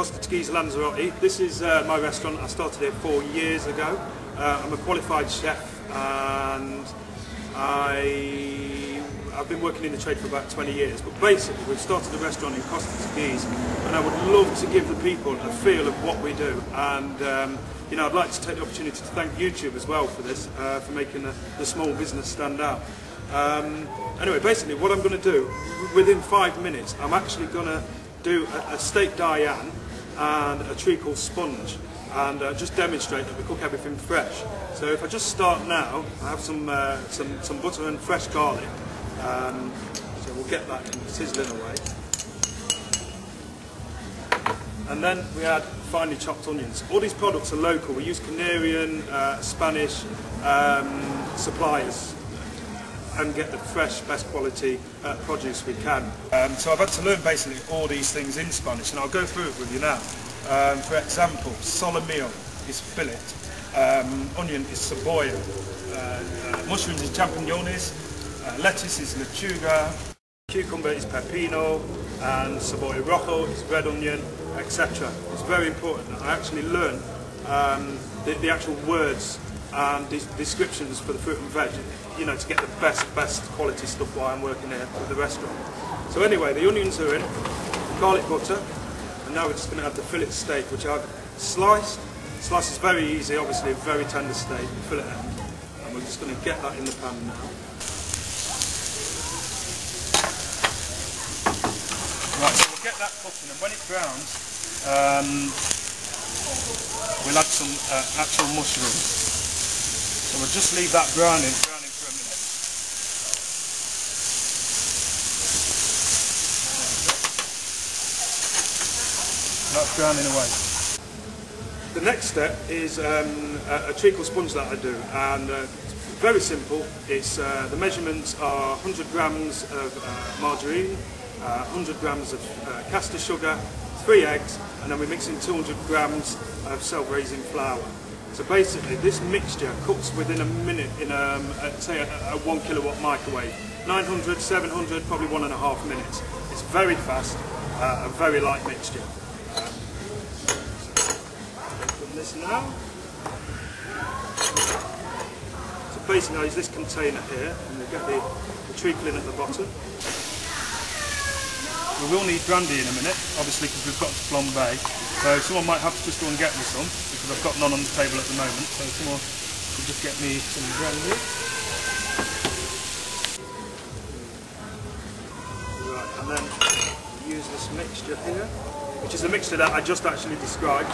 Costa Teguise, Lanzarote. This is my restaurant. I started it 4 years ago. I'm a qualified chef and I've been working in the trade for about 20 years. But basically we've started a restaurant in Costa Teguise and I would love to give the people a feel of what we do. And you know, I'd like to take the opportunity to thank YouTube as well for this, for making the small business stand out. Anyway, basically what I'm going to do, within 5 minutes, I'm actually going to do a steak Diane and a treacle sponge, and just demonstrate that we cook everything fresh. So if I just start now, I have some butter and fresh garlic, so we'll get that sizzling away. And then we add finely chopped onions. All these products are local. We use Canarian, Spanish suppliers and get the fresh, best quality produce we can. So I've had to learn basically all these things in Spanish, and I'll go through it with you now. For example, solomillo is fillet, onion is cebolla, mushrooms is champiñones, lettuce is lechuga, cucumber is pepino, and cebolla rojo is red onion, etc. It's very important that I actually learn the actual words and the descriptions for the fruit and veg, you know, to get the best quality stuff while I'm working here with the restaurant. So anyway, the onions are in, garlic butter, and now we're just going to add the fillet steak, which I've sliced. Slice is very easy, obviously a very tender steak, fillet end, and we're just going to get that in the pan now. Right, so we'll get that cooking, and when it browns, we'll add some actual mushrooms. So we'll just leave that browning for a minute. That's browning away. The next step is a treacle sponge that I do, and it's very simple. It's the measurements are 100 grams of margarine, 100 grams of caster sugar, 3 eggs, and then we mix in 200 grams of self-raising flour. So basically this mixture cooks within a minute in say a 1 kilowatt microwave. 900, 700, probably 1.5 minutes. It's very fast, a very light mixture. Open this now. So basically I use this container here, and we'll get the treacle in at the bottom. We will need brandy in a minute, obviously, because we've got to flambe. So someone might have to just go and get me some, because I've got none on the table at the moment. So someone could just get me some brandy. Right, and then use this mixture here, which is the mixture that I just actually described.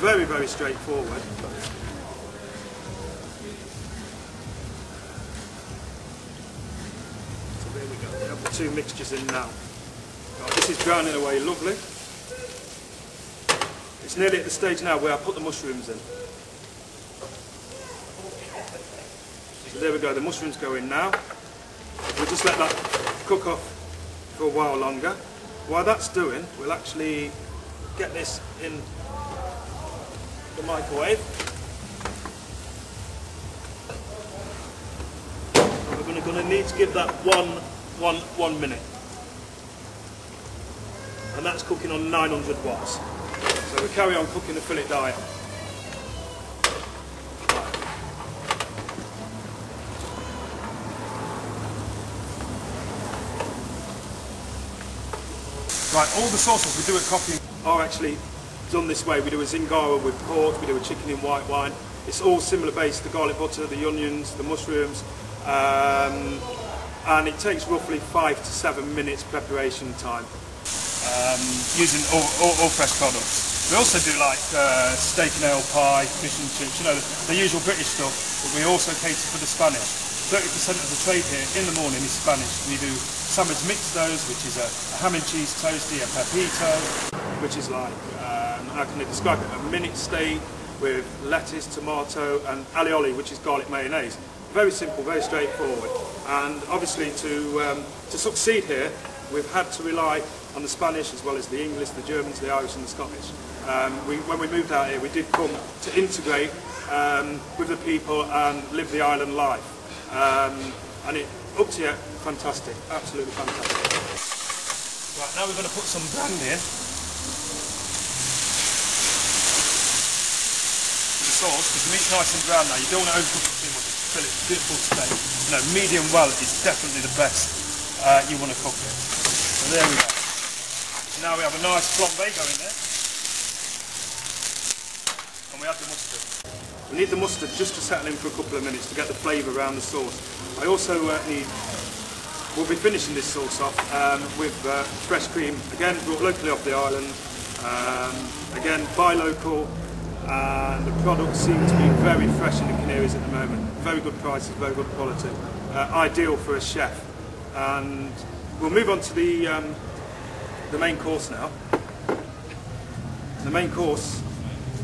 Very, very straightforward. There we go, we have the two mixtures in now. Right, this is browning away lovely. It's nearly at the stage now where I put the mushrooms in. So there we go, the mushrooms go in now. We'll just let that cook off for a while longer. While that's doing, we'll actually get this in the microwave. We're going to need to give that one minute, and that's cooking on 900 watts. So we carry on cooking the fillet Diane. Right, all the sauces we do at Coffee are actually done this way. We do a zingara with pork, we do a chicken in white wine. It's all similar base, the garlic butter, the onions, the mushrooms. And it takes roughly 5 to 7 minutes preparation time, using all fresh products. We also do like steak and ale pie, fish and chips, you know, the usual British stuff, but we also cater for the Spanish. 30% of the trade here in the morning is Spanish. We do sandwich mixtos, which is a ham and cheese toasty, a pepito, which is like, how can I describe it, a minute steak with lettuce, tomato and alioli, which is garlic mayonnaise. Very simple, very straightforward. And obviously to succeed here, we've had to rely on the Spanish as well as the English, the Germans, the Irish and the Scottish. When we moved out here, we did come to integrate with the people and live the island life. And it, up to you, fantastic, absolutely fantastic. Right, now we're going to put some brandy in. sauce, because the meat's nice and brown now. You don't want to overcook it too much. Fill it beautiful steak. No, medium well is definitely the best you want to cook it. So there we go. Now we have a nice flambe going there. And we add the mustard. We need the mustard just to settle in for a couple of minutes to get the flavour around the sauce. I also we'll be finishing this sauce off with fresh cream, again brought locally off the island, again buy local, and the products seem to be very fresh in the Canaries at the moment. Very good prices, very good quality, ideal for a chef. And we'll move on to the main course now. The main course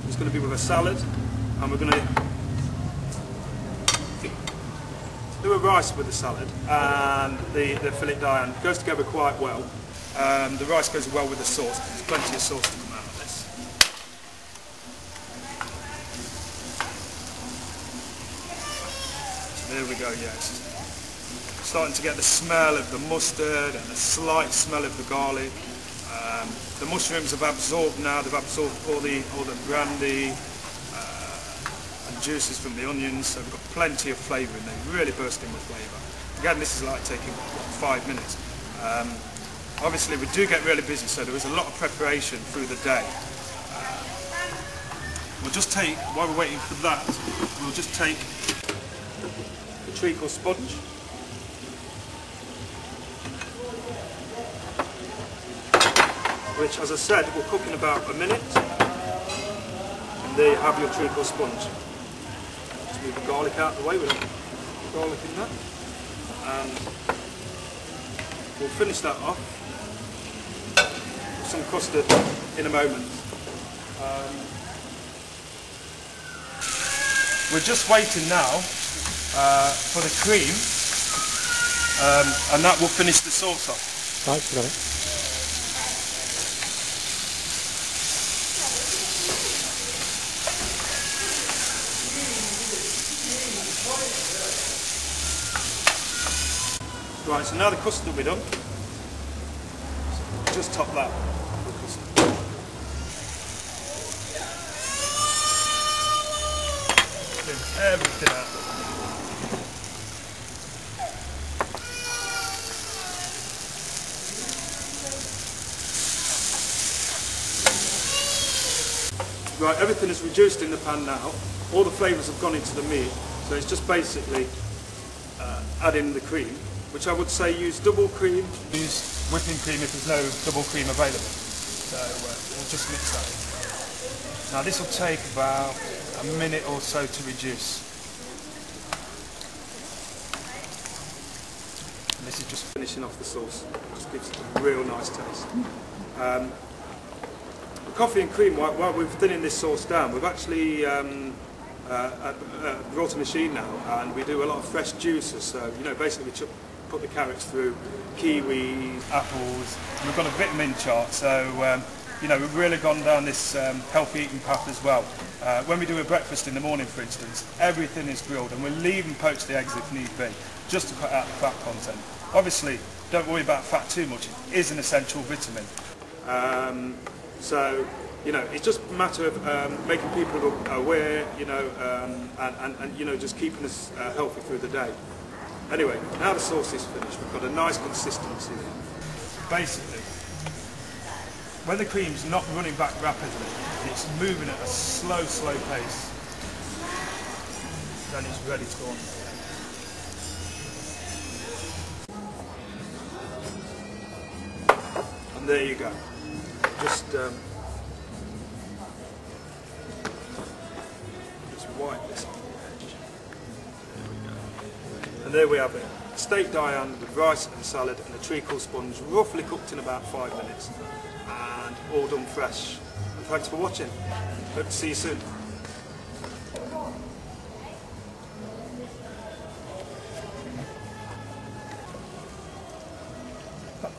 is going to be with a salad, and we're going to do a rice with the salad, and the filet Diane goes together quite well. The rice goes well with the sauce. There's plenty of sauce to come out of this. There we go, yes. Starting to get the smell of the mustard and the slight smell of the garlic. The mushrooms have absorbed now. They've absorbed all the brandy and juices from the onions, so we've got plenty of flavour in there, really bursting with flavour. Again, this is like taking 5 minutes. Obviously we do get really busy, so there is a lot of preparation through the day. We'll just take, while we're waiting for that, we'll just take the treacle sponge. Which, as I said, will cook in about a minute. And there you have your treacle sponge. Just move the garlic out of the way, we don't put garlic in that. And we'll finish that off with some custard in a moment. We're just waiting now for the cream, and that will finish the sauce off. Right, got it. Right, so now the custard will be done. Just top that with custard. Clean everything out. Right, everything is reduced in the pan now. All the flavours have gone into the meat, so it's just basically adding the cream, which I would say use double cream. Use whipping cream if there's no double cream available. So we'll just mix that in. Now this will take about a minute or so to reduce. And this is just finishing off the sauce. It just gives it a real nice taste. The coffee and cream, while we're thinning this sauce down, we've actually brought a machine now, and we do a lot of fresh juices. So, you know, basically we put the carrots through, kiwis, apples. We've got a vitamin chart, so you know, we've really gone down this healthy eating path as well. When we do a breakfast in the morning, for instance, everything is grilled, and we'll even poach the eggs if need be, just to cut out the fat content. Obviously, don't worry about fat too much. It is an essential vitamin. So, you know, it's just a matter of making people aware, you know, and you know, just keeping us healthy through the day. Anyway, now the sauce is finished, we've got a nice consistency there. Basically, when the cream's not running back rapidly, it's moving at a slow pace, then it's ready to go on. And there you go. Just wipe this on the edge. There we go. And there we have it. Steak Diane with rice and salad and a treacle sponge, roughly cooked in about 5 minutes. And all done fresh. And thanks for watching. Hope to see you soon. That